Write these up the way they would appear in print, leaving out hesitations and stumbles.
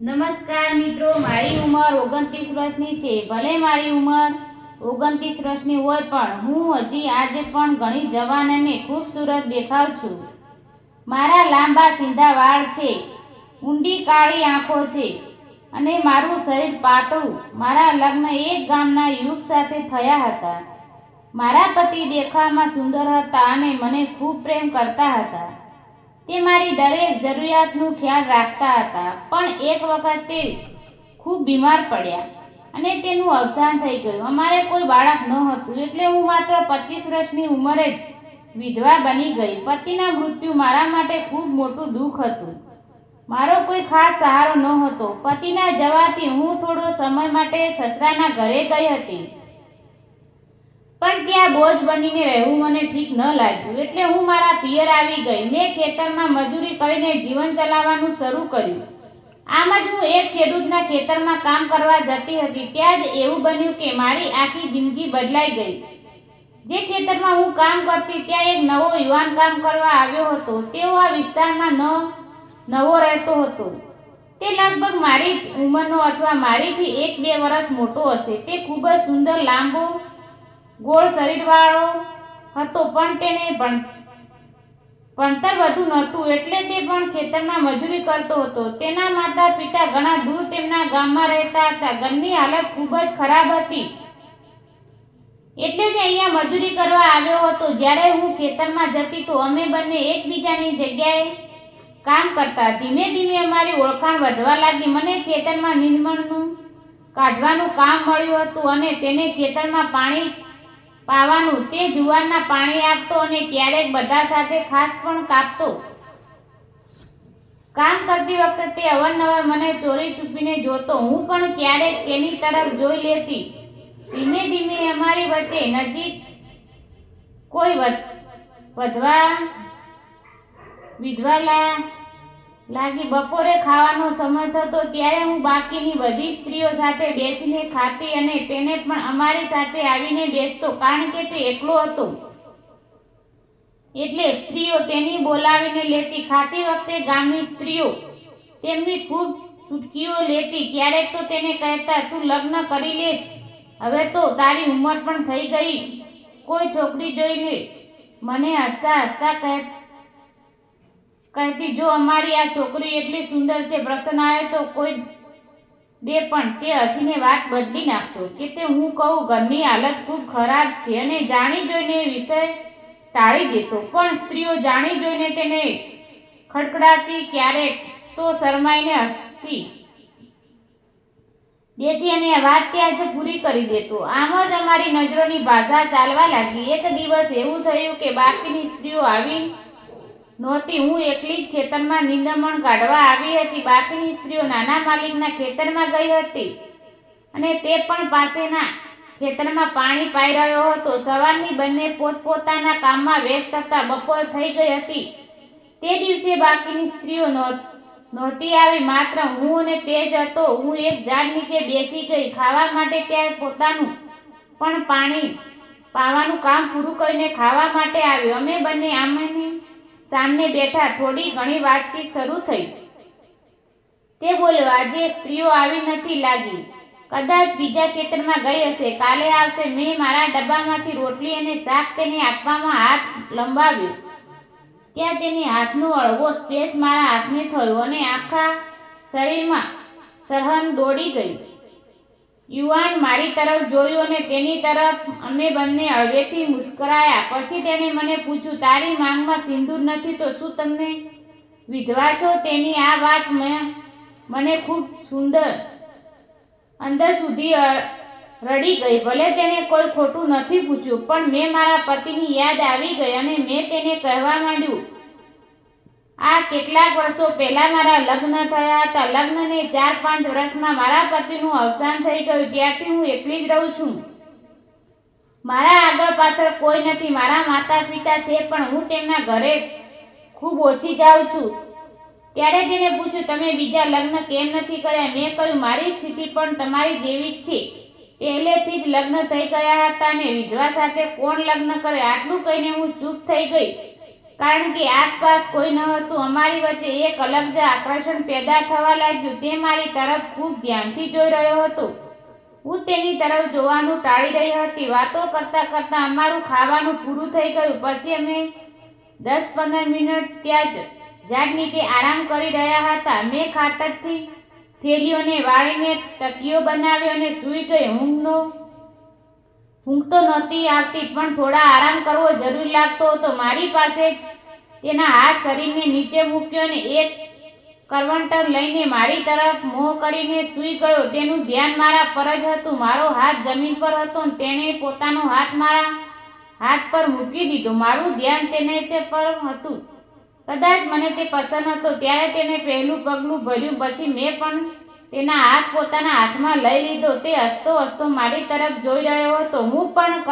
નમસ્કાર મિત્રો, મારી ઉંમર 29 વર્ષની છે। ભલે મારી ઉંમર 29 વર્ષની હોય પણ હું હજી આજે પણ ઘણી જવાન અને ખૂબસૂરત દેખાઉં છું। મારા લાંબા સીધા વાળ છે, ઊંડી કાળી આંખો છે અને મારું શરીર પાતળું। મારા લગ્ન એક ગામના યુવક સાથે થયા હતા। મારા પતિ દેખાવમાં સુંદર હતા અને મને ખૂબ પ્રેમ કરતા હતા। તે મારી દરેક જરૂરિયાતનું ખ્યાલ રાખતા હતા, પણ એક વખત તે ખૂબ બીમાર પડ્યા અને તેનું અવસાન થઈ ગયું। અમારે કોઈ બાળક ન હતું, એટલે હું માત્ર 25 વર્ષની ઉંમરે જ વિધવા બની ગઈ। પતિના મૃત્યુ મારા માટે ખૂબ મોટું દુઃખ હતું। મારો કોઈ ખાસ સહારો ન હતો। પતિના જવાથી હું થોડો સમય માટે સસરાના ઘરે ગઈ હતી, પણ ત્યાં બોજ બનીને રહેવું મને ઠીક ન લાગ્યું, એટલે હું મારા પિયર આવી ગઈ। મેં ખેતરમાં મજૂરી કરીને જીવન ચલાવવાનું શરૂ કર્યું। આમ જ હું એક ખેડૂતના ખેતરમાં કામ કરવા જતી હતી, ત્યાં જ એવું બન્યું કે મારી આખી જિંદગી બદલાઈ ગઈ। જે ખેતરમાં હું કામ કરતી ત્યાં એક નવો યુવાન કામ કરવા આવ્યો હતો। તેઓ આ વિસ્તારમાં નવો રહેતો હતો। તે લગભગ મારી જ ઉંમરનો અથવા મારીથી 1-2 વર્ષ મોટો હશે। તે ખૂબ જ સુંદર, લાંબો, ગોળ શરીરવાળો હતો, પણ તેને ભણતર વધુ નહોતું, એટલે તે પણ ખેતરમાં મજૂરી કરતો હતો। તેના માતા પિતા ઘણા દૂર તેમના ગામમાં રહેતા હતા। ઘરની હાલત ખૂબ જ ખરાબ હતી, એટલે તે અહીંયા મજૂરી કરવા આવ્યો હતો। જ્યારે હું ખેતરમાં જતી તો અમે બંને એકબીજાની જગ્યાએ કામ કરતા। ધીમે ધીમે અમારી ઓળખાણ વધવા લાગી। મને ખેતરમાં નીંદણનું કાઢવાનું કામ મળ્યું હતું અને તેને ખેતરમાં પાણી પાવાનું। તે જુવારના પાણી આપતો અને ક્યારેક બધા સાથે ઘાસ પણ કાપતો। કામ કરતી વખતે તે અવારનવાર મને ચોરી છુપીને જોતો। હું પણ ક્યારેક તેની તરફ જોઈ લેતી। ધીમે ધીમે અમારી વચ્ચે નજીક કોઈ વિધવા લાગી। બપોરે ખાવાનો સમય થતો ત્યારે હું બાકીની બધી સ્ત્રીઓ સાથે બેસીને ખાતી અને તેને પણ અમારી સાથે આવીને બેસતો, કારણ કે તે એકલો હતો, એટલે સ્ત્રીઓ તેની બોલાવીને લેતી। ખાતી વખતે ગામની સ્ત્રીઓ તેમની ખૂબ ચૂટકીઓ લેતી। ક્યારેક તો તેને કહેતા, તું લગ્ન કરી લેશ, હવે તો તારી ઉંમર પણ થઈ ગઈ। કોઈ છોકરી જોઈને મને હસતા હસતા કહેતી, જો અમારી આ છોકરી એટલી સુંદર છે, પ્રસન્ન આવે તો કોઈ દે, પણ તે હસીને વાત બદલી નાખતો કે તે હું કહું ઘરની હાલત ખૂબ ખરાબ છે અને જાણી જોઈને વિષય ટાળી દેતો। પણ સ્ત્રીઓ જાણી જોઈને તેને ખડખડાતી, ક્યારેક તો શરમાઈને હસતી દેતી અને વાત ત્યાં જ પૂરી કરી દેતો। આમ જ અમારી નજરોની ભાષા ચાલવા લાગી। એક દિવસ એવું થયું કે બાકીની સ્ત્રીઓ આવી નહોતી। હું એકલી જ ખેતરમાં નીંદમણ કાઢવા આવી હતી। બાકીની સ્ત્રીઓ નાના માલિકના ખેતરમાં ગઈ હતી અને તે પણ પાસેના ખેતરમાં પાણી પાઈ રહ્યો હતો। સવારની બંને પોતપોતાના કામમાં વ્યસ્ત હતા। બપોર થઈ ગઈ હતી। તે દિવસે બાકીની સ્ત્રીઓ નહોતી આવી, માત્ર હું અને તે જ હતો। હું એક ઝાડ નીચે બેસી ગઈ ખાવા માટે। ત્યાં પોતાનું પણ પાણી પાવાનું કામ પૂરું કરીને ખાવા માટે આવ્યો। અમે બંને આમને સામને બેઠા। થોડી ઘણી વાતચીત શરૂ થઈ। તે બોલ્યો, આજે સ્ત્રીઓ આવી નથી લાગી, કદાચ બીજા ખેતરમાં ગઈ હશે, કાલે આવશે। મેં મારા ડબ્બામાંથી રોટલી અને શાક તેને આપવામાં હાથ લંબાવ્યો, ત્યાં તેની હાથનો હળવો સ્પર્શ મારા હાથને થયો અને આખા શરીરમાં સહન દોડી ગઈ। યુવાન મારી તરફ જોયું અને તેની તરફ। અમે બંને હળવેથી મુસ્કરાયા। પછી તેણે મને પૂછ્યું, તારી માંગમાં સિંદૂર નથી તો શું તમે વિધવા છો? તેની આ વાત મને ખૂબ અંદર સુધી રડી ગઈ। ભલે તેણે કોઈ ખોટું નથી પૂછ્યું, પણ મેં મારા પતિની યાદ આવી ગઈ અને મેં તેને કહેવા માંડ્યું, આ કેટલાક વર્ષો પહેલા મારા લગ્ન થયા હતા। લગ્નને 4-5 વર્ષમાં મારા પતિનું અવસાન થઈ ગયું। ત્યારથી હું એકલી જ રહું છું। મારા આગળ પાછળ કોઈ નથી। મારા માતા પિતા છે, પણ હું તેમના ઘરે ખૂબ ઓછી જાઉં છું। ત્યારે તેણે પૂછ્યું, તમે બીજા લગ્ન કેમ નથી કર્યા? મેં કહ્યું, મારી સ્થિતિ પણ તમારી જેવી જ છે। પહેલેથી જ લગ્ન થઈ ગયા હતા અને વિધવા સાથે કોણ લગ્ન કરે? આટલું કહીને હું ચૂપ થઈ ગઈ, કારણ કે આસપાસ કોઈ ન હતું. અમારી વચ્ચે એક અલગ જ આકર્ષણ પેદા થવા લાગ્યું. તે મારી તરફ ખૂબ ધ્યાનથી જોઈ રહ્યો હતો. હું તેની તરફ જોવાનું ટાળી રહી હતી. વાતો કરતા કરતા અમારું ખાવાનું પૂરું થઈ ગયું. પછી અમે 10-15 મિનિટ ત્યાં જ ઝાડ નીચે આરામ કરી રહ્યા હતા. મેં ખાતરથી થેલીઓને વાળીને તકીઓ બનાવ્યો અને સૂઈ ગઈ. ઊંઘ તો નહોતી આવતી, પણ થોડા આરામ કરવો જરૂરી લાગતો હતો. મારી પાસે જ તેના હાથ શરીરને નીચે મૂક્યો અને એક કરવંટર લઈને મારી તરફ મોં કરીને સૂઈ ગયો. તેનું ધ્યાન મારા પર જ હતું. મારો હાથ જમીન પર હતો અને તેણે પોતાનો હાથ મારા હાથ પર મૂકી દીધો. મારું ધ્યાન તેને જ પર હતું. કદાચ મને તે પસંદ હતો. ત્યારે તેણે પહેલું પગલું ભર્યું. પછી મેં પણ તેના હાથ પોતાના હાથમાં લઈ લીધો. તે હસતો હસતો મારી તરફ જોઈ રહ્યો હતો. હું પણ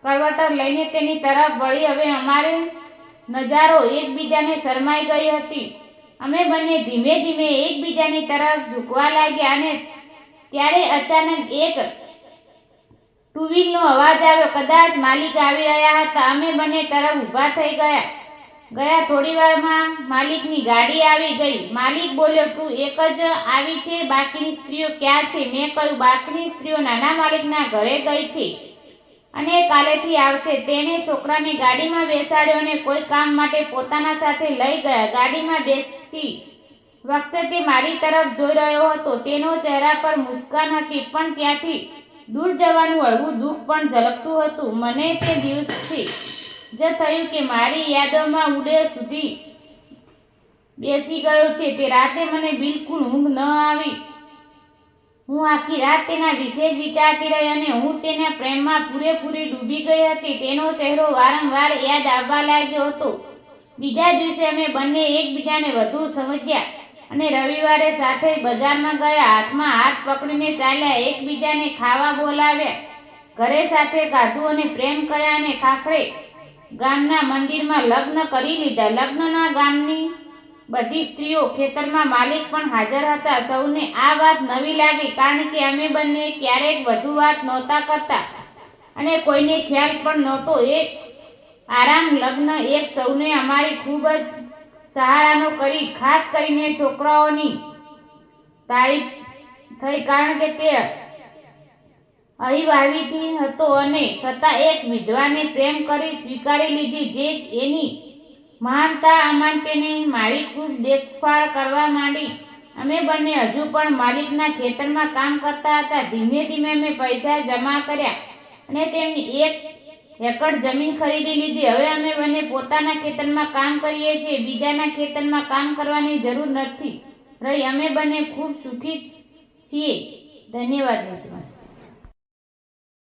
કરવટર લઈને તેની તરફ વળી. હવે અમારે નજારો એકબીજાને શરમાઈ ગઈ હતી. અમે બંને ધીમે ધીમે એકબીજાની તરફ ઝૂકવા લાગ્યા અને ત્યારે અચાનક એક ટુ વ્હીલનો અવાજ આવ્યો. કદાચ માલિક આવી રહ્યા હતા. અમે બંને તરફ ઊભા થઈ ગયા. થોડી વારમાં માલિકની ગાડી આવી ગઈ. માલિક બોલ્યો, તું એક જ આવી છે, બાકીની સ્ત્રીઓ ક્યાં છે? મેં કહ્યું, બાકીની સ્ત્રીઓ નાના માલિકના ઘરે ગઈ છે અને કાલેથી આવશે. તેણે છોકરાને ગાડીમાં બેસાડ્યો અને કોઈ કામ માટે પોતાના સાથે લઈ ગયા. ગાડીમાં બેસતી વખતે તે મારી તરફ જોઈ રહ્યો હતો. તેનો ચહેરા પર મુસ્કાન હતી, પણ ત્યાંથી દૂર જવાનું હળવું દુઃખ પણ ઝલકતું હતું. મને તે દિવસથી જ થયું કે મારી યાદોમાં ઉડે સુધી બેસી ગયો છે. તે રાતે મને બિલકુલ ઊંઘ ન આવી. હું આખી રાત તેના વિશે જ વિચારતી રહી અને હું તેના પ્રેમમાં પૂરેપૂરી ડૂબી ગઈ હતી. તેનો ચહેરો વારંવાર યાદ આવવા લાગ્યો હતો. બીજા દિવસે અમે બંને એકબીજાને વધુ સમજ્યા અને રવિવારે સાથે બજારમાં ગયા. હાથમાં હાથ પકડીને ચાલ્યા. એકબીજાને ખાવા બોલાવ્યા. ઘરે સાથે ખાધું અને પ્રેમ કર્યા અને ખાખરે ગામના મંદિરમાં લગ્ન કરી લીધા. લગ્નના ગામની બધી સ્ત્રીઓ, ખેતરમાં માલિક પણ હાજર હતા. સૌને આ વાત નવી લાગી, કારણ કે અમે બંને ક્યારેક વધુ વાત નહોતા કરતા અને કોઈને ખ્યાલ પણ નહોતો. એક આરામ લગ્ન એક સૌને અમારી ખૂબ જ સહારાનો કરી. ખાસ કરીને છોકરાઓની તારીફ થઈ, કારણ કે તે અવિવાહિત હતો અને છતાં એક વિધવાને પ્રેમ કરી સ્વીકારી લીધી, જે એની મહાનતા અમાનતેને મારી ખૂબ દેખભાળ કરવા માંડી. અમે બંને હજુ પણ માલિકના ખેતરમાં કામ કરતા હતા. ધીમે ધીમે અમે પૈસા જમા કર્યા અને તેમની 1 એકર જમીન ખરીદી લીધી. હવે અમે બંને પોતાના ખેતરમાં કામ કરીએ છીએ. બીજાના ખેતરમાં કામ કરવાની જરૂર નથી રહી. અમે બંને ખૂબ સુખી છીએ. ધન્યવાદ મિત્રો.